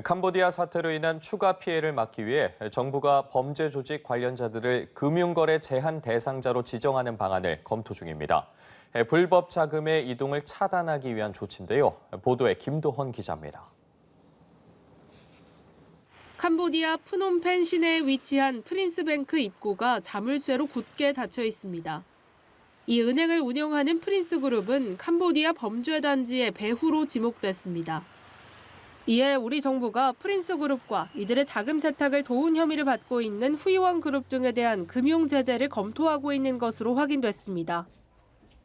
캄보디아 사태로 인한 추가 피해를 막기 위해 정부가 범죄 조직 관련자들을 금융거래 제한 대상자로 지정하는 방안을 검토 중입니다. 불법 자금의 이동을 차단하기 위한 조치인데요. 보도에 김도헌 기자입니다. 캄보디아 프놈펜 시내에 위치한 프린스뱅크 입구가 자물쇠로 굳게 닫혀 있습니다. 이 은행을 운영하는 프린스그룹은 캄보디아 범죄단지의 배후로 지목됐습니다. 이에 우리 정부가 프린스그룹과 이들의 자금 세탁을 도운 혐의를 받고 있는 후이원그룹 등에 대한 금융 제재를 검토하고 있는 것으로 확인됐습니다.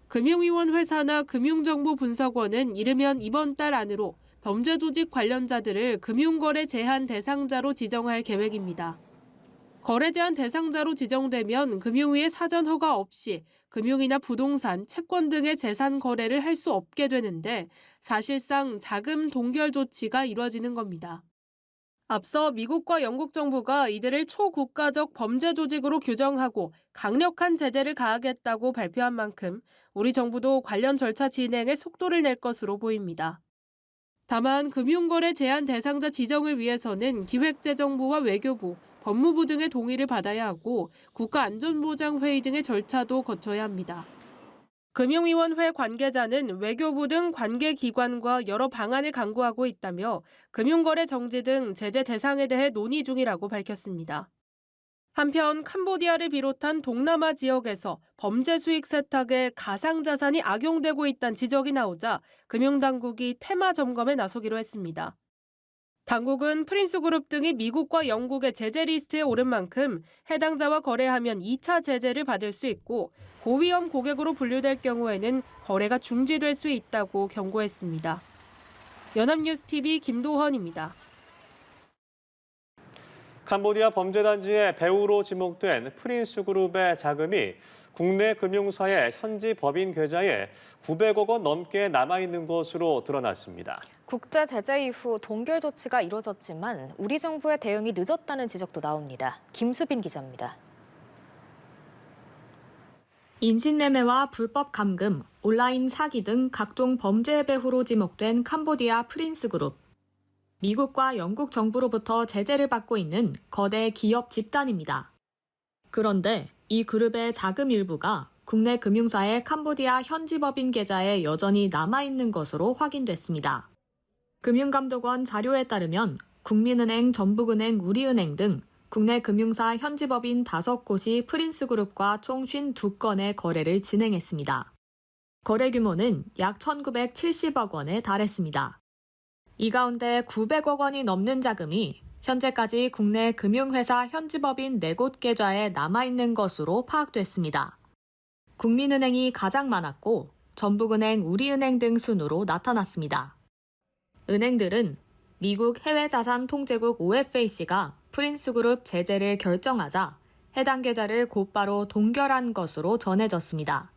금융위원회 산하 금융정보분석원은 이르면 이번 달 안으로 범죄 조직 관련자들을 금융거래 제한 대상자로 지정할 계획입니다. 거래 제한 대상자로 지정되면 금융위의 사전 허가 없이 금융이나 부동산, 채권 등의 재산 거래를 할 수 없게 되는데 사실상 자금 동결 조치가 이뤄지는 겁니다. 앞서 미국과 영국 정부가 이들을 초국가적 범죄 조직으로 규정하고 강력한 제재를 가하겠다고 발표한 만큼 우리 정부도 관련 절차 진행에 속도를 낼 것으로 보입니다. 다만 금융거래 제한 대상자 지정을 위해서는 기획재정부와 외교부, 법무부 등의 동의를 받아야 하고 국가안전보장회의 등의 절차도 거쳐야 합니다. 금융위원회 관계자는 외교부 등 관계기관과 여러 방안을 강구하고 있다며 금융거래 정지 등 제재 대상에 대해 논의 중이라고 밝혔습니다. 한편 캄보디아를 비롯한 동남아 지역에서 범죄 수익 세탁에 가상자산이 악용되고 있다는 지적이 나오자 금융당국이 테마 점검에 나서기로 했습니다. 당국은 프린스그룹 등이 미국과 영국의 제재 리스트에 오른 만큼 해당자와 거래하면 2차 제재를 받을 수 있고 고위험 고객으로 분류될 경우에는 거래가 중지될 수 있다고 경고했습니다. 연합뉴스TV 김도헌입니다. 캄보디아 범죄단지의 배후로 지목된 프린스그룹의 자금이 국내 금융사의 현지 법인 계좌에 900억 원 넘게 남아있는 것으로 드러났습니다. 국제 제재 이후 동결 조치가 이뤄졌지만 우리 정부의 대응이 늦었다는 지적도 나옵니다. 김수빈 기자입니다. 인신매매와 불법 감금, 온라인 사기 등 각종 범죄의 배후로 지목된 캄보디아 프린스그룹. 미국과 영국 정부로부터 제재를 받고 있는 거대 기업 집단입니다. 그런데 이 그룹의 자금 일부가 국내 금융사의 캄보디아 현지 법인 계좌에 여전히 남아있는 것으로 확인됐습니다. 금융감독원 자료에 따르면 국민은행, 전북은행, 우리은행 등 국내 금융사 현지 법인 5곳이 프린스그룹과 총 52건의 거래를 진행했습니다. 거래 규모는 약 1,970억 원에 달했습니다. 이 가운데 900억 원이 넘는 자금이 현재까지 국내 금융회사 현지법인 4곳 계좌에 남아있는 것으로 파악됐습니다. 국민은행이 가장 많았고 전북은행, 우리은행 등 순으로 나타났습니다. 은행들은 미국 해외자산통제국 OFAC가 프린스그룹 제재를 결정하자 해당 계좌를 곧바로 동결한 것으로 전해졌습니다.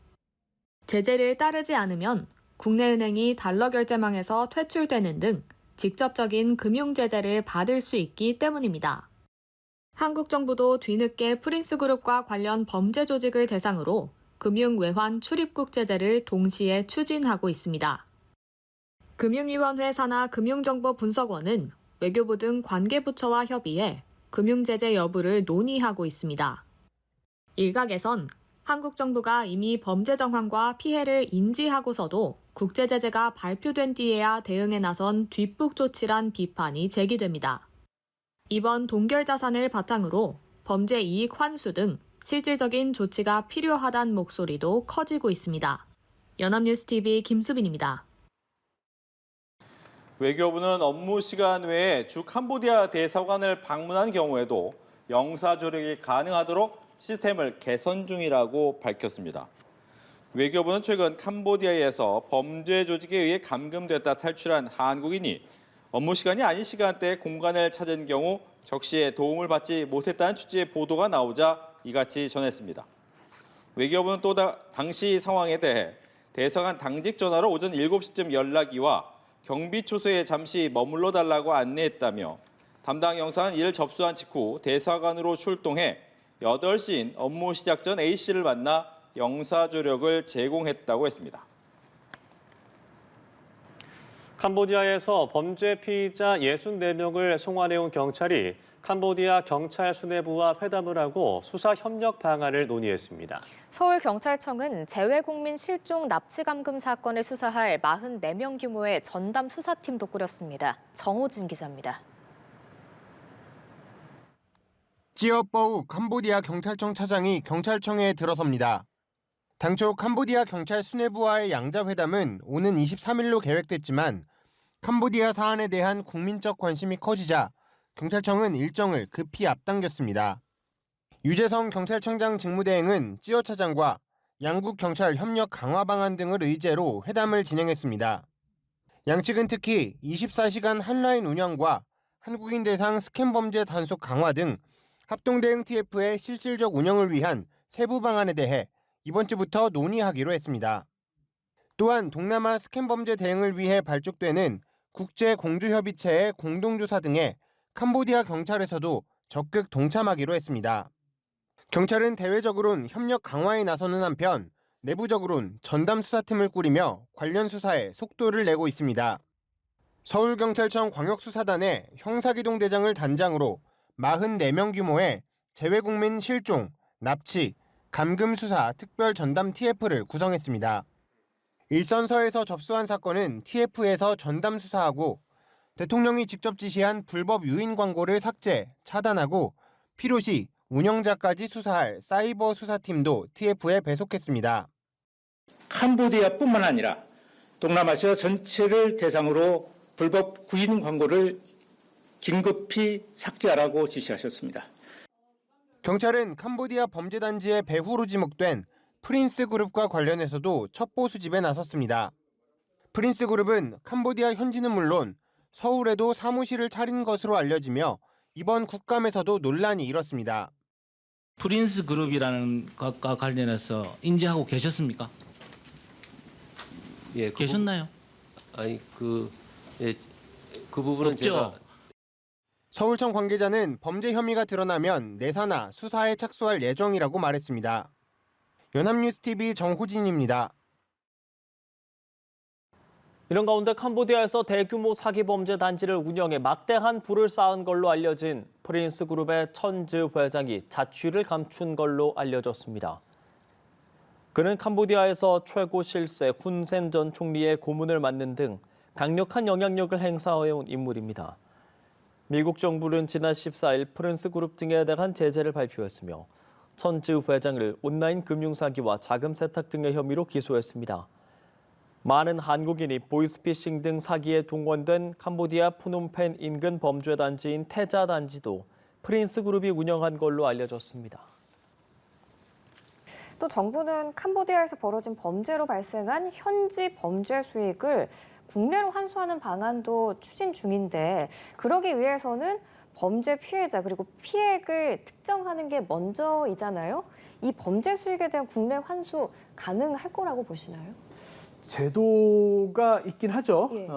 제재를 따르지 않으면 국내 은행이 달러 결제망에서 퇴출되는 등 직접적인 금융 제재를 받을 수 있기 때문입니다. 한국 정부도 뒤늦게 프린스그룹과 관련 범죄 조직을 대상으로 금융 외환 출입국 제재를 동시에 추진하고 있습니다. 금융위원회 산하 금융정보분석원은 외교부 등 관계부처와 협의해 금융 제재 여부를 논의하고 있습니다. 일각에선 한국 정부가 이미 범죄 정황과 피해를 인지하고서도 국제 제재가 발표된 뒤에야 대응에 나선 뒷북 조치란 비판이 제기됩니다. 이번 동결 자산을 바탕으로 범죄 이익 환수 등 실질적인 조치가 필요하다는 목소리도 커지고 있습니다. 연합뉴스TV 김수빈입니다. 외교부는 업무 시간 외에 주 캄보디아 대사관을 방문한 경우에도 영사 조력이 가능하도록 시스템을 개선 중이라고 밝혔습니다. 외교부는 최근 캄보디아에서 범죄 조직에 의해 감금됐다 탈출한 한국인이 업무 시간이 아닌 시간대에 공간을 찾은 경우 적시에 도움을 받지 못했다는 취지의 보도가 나오자 이같이 전했습니다. 외교부는 또 당시 상황에 대해 대사관 당직 전화로 오전 7시쯤 연락이 와 경비초소에 잠시 머물러 달라고 안내했다며 담당 영사는 이를 접수한 직후 대사관으로 출동해 8시인 업무 시작 전 A씨를 만나 영사 조력을 제공했다고 했습니다. 캄보디아에서 범죄 피의자 64명을 송환해온 경찰이 캄보디아 경찰 수뇌부와 회담을 하고 수사 협력 방안을 논의했습니다. 서울경찰청은 재외국민 실종 납치 감금 사건을 수사할 44명 규모의 전담 수사팀도 꾸렸습니다. 정호진 기자입니다. 찌어버우 캄보디아 경찰청 차장이 경찰청에 들어섭니다. 당초 캄보디아 경찰 수뇌부와의 양자회담은 오는 23일로 계획됐지만 캄보디아 사안에 대한 국민적 관심이 커지자 경찰청은 일정을 급히 앞당겼습니다. 유재성 경찰청장 직무대행은 찌어 차장과 양국 경찰 협력 강화 방안 등을 의제로 회담을 진행했습니다. 양측은 특히 24시간 한라인 운영과 한국인 대상 스캔 범죄 단속 강화 등 합동대응 TF의 실질적 운영을 위한 세부 방안에 대해 이번 주부터 논의하기로 했습니다. 또한 동남아 스캔 범죄 대응을 위해 발족되는 국제공조협의체의 공동조사 등에 캄보디아 경찰에서도 적극 동참하기로 했습니다. 경찰은 대외적으로는 협력 강화에 나서는 한편 내부적으로는 전담 수사팀을 꾸리며 관련 수사에 속도를 내고 있습니다. 서울경찰청 광역수사단의 형사기동대장을 단장으로 44명 규모의 재외국민 실종, 납치, 감금 수사 특별 전담 TF를 구성했습니다. 일선서에서 접수한 사건은 TF에서 전담 수사하고 대통령이 직접 지시한 불법 유인 광고를 삭제, 차단하고 필요시 운영자까지 수사할 사이버 수사팀도 TF에 배속했습니다. 캄보디아뿐만 아니라 동남아시아 전체를 대상으로 불법 유인 광고를 긴급히 삭제하라고 지시하셨습니다. 경찰은 캄보디아 범죄단지의 배후로 지목된 프린스 그룹과 관련해서도 첩보 수집에 나섰습니다. 프린스 그룹은 캄보디아 현지는 물론 서울에도 사무실을 차린 것으로 알려지며 이번 국감에서도 논란이 일었습니다. 프린스 그룹이라는 것과 관련해서 인지하고 계셨습니까? 예, 계셨나요? 그 부분은 없죠? 제가 서울청 관계자는 범죄 혐의가 드러나면 내사나 수사에 착수할 예정이라고 말했습니다. 연합뉴스TV 정호진입니다. 이런 가운데 캄보디아에서 대규모 사기 범죄 단지를 운영해 막대한 부를 쌓은 걸로 알려진 프린스 그룹의 천즈 회장이 자취를 감춘 걸로 알려졌습니다. 그는 캄보디아에서 최고 실세 훈센 전 총리의 고문을 맡는 등 강력한 영향력을 행사해온 인물입니다. 미국 정부는 지난 14일 프린스 그룹 등에 대한 제재를 발표했으며 천즈 회장을 온라인 금융사기와 자금 세탁 등의 혐의로 기소했습니다. 많은 한국인이 보이스피싱 등 사기에 동원된 캄보디아 푸놈펜 인근 범죄 단지인 태자 단지도 프린스 그룹이 운영한 걸로 알려졌습니다. 또 정부는 캄보디아에서 벌어진 범죄로 발생한 현지 범죄 수익을 국내로 환수하는 방안도 추진 중인데 그러기 위해서는 범죄 피해자 그리고 피해액을 특정하는 게 먼저이잖아요. 이 범죄 수익에 대한 국내 환수 가능할 거라고 보시나요? 제도가 있긴 하죠. 예.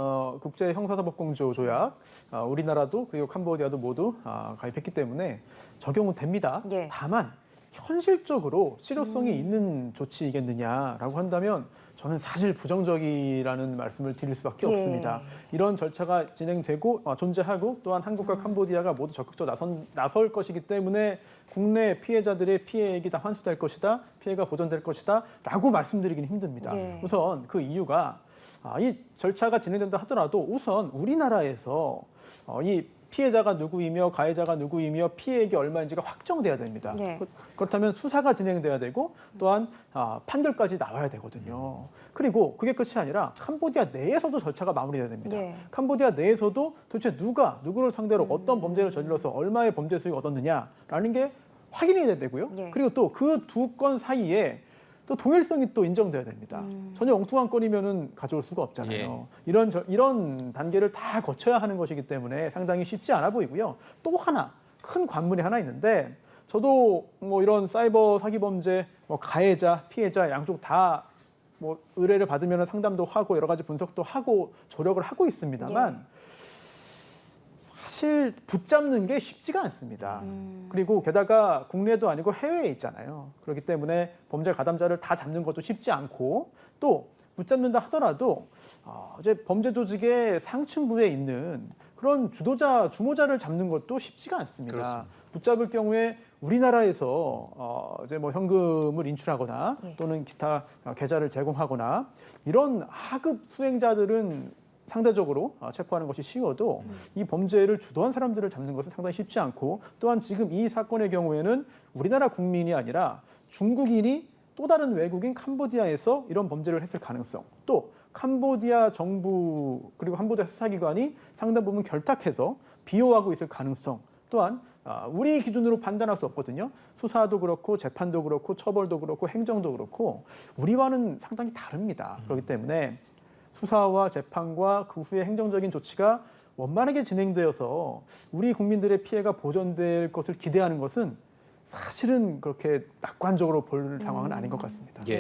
국제 형사사법공조 조약, 우리나라도 그리고 캄보디아도 모두 가입했기 때문에 적용은 됩니다. 예. 다만 현실적으로 실효성이 있는 조치이겠느냐라고 한다면 저는 사실 부정적이라는 말씀을 드릴 수밖에 예. 없습니다. 이런 절차가 진행되고 존재하고 또한 한국과 캄보디아가 모두 적극적으로 나설 것이기 때문에 국내 피해자들의 피해액이 다 환수될 것이다, 피해가 보전될 것이다 라고 말씀드리기는 힘듭니다. 예. 우선 그 이유가 이 절차가 진행된다 하더라도 우선 우리나라에서 이 피해자가 누구이며 가해자가 누구이며 피해액이 얼마인지가 확정돼야 됩니다. 예. 그렇다면 수사가 진행돼야 되고 또한 판결까지 나와야 되거든요. 그리고 그게 끝이 아니라 캄보디아 내에서도 절차가 마무리돼야 됩니다. 예. 캄보디아 내에서도 도대체 누가 누구를 상대로 어떤 범죄를 저질러서 얼마의 범죄 수익을 얻었느냐라는 게 확인이 돼야 되고요. 예. 그리고 또 그 두 건 사이에 또 동일성이 또 인정돼야 됩니다. 전혀 엉뚱한 건이면은 가져올 수가 없잖아요. 이런 단계를 다 거쳐야 하는 것이기 때문에 상당히 쉽지 않아 보이고요. 또 하나 큰 관문이 하나 있는데 저도 뭐 이런 사이버 사기 범죄 가해자, 피해자 양쪽 다 의뢰를 받으면 상담도 하고 여러 가지 분석도 하고 조력을 하고 있습니다만 사실 붙잡는 게 쉽지가 않습니다. 그리고 게다가 국내도 아니고 해외에 있잖아요. 그렇기 때문에 범죄 가담자를 다 잡는 것도 쉽지 않고 또 붙잡는다 하더라도 이제 범죄 조직의 상층부에 있는 그런 주모자를 잡는 것도 쉽지가 않습니다. 그렇습니다. 붙잡을 경우에 우리나라에서 이제 뭐 현금을 인출하거나 또는 기타 계좌를 제공하거나 이런 하급 수행자들은 상대적으로 체포하는 것이 쉬워도 이 범죄를 주도한 사람들을 잡는 것은 상당히 쉽지 않고, 또한 지금 이 사건의 경우에는 우리나라 국민이 아니라 중국인이 또 다른 외국인 캄보디아에서 이런 범죄를 했을 가능성, 또 캄보디아 정부 그리고 캄보디아 수사기관이 상당 부분 결탁해서 비호하고 있을 가능성 또한 우리 기준으로 판단할 수 없거든요. 수사도 그렇고 재판도 그렇고 처벌도 그렇고 행정도 그렇고 우리와는 상당히 다릅니다. 그렇기 때문에 수사와 재판과 그 후에 행정적인 조치가 원만하게 진행되어서 우리 국민들의 피해가 보전될 것을 기대하는 것은 사실은 그렇게 낙관적으로 볼 상황은 아닌 것 같습니다. 예.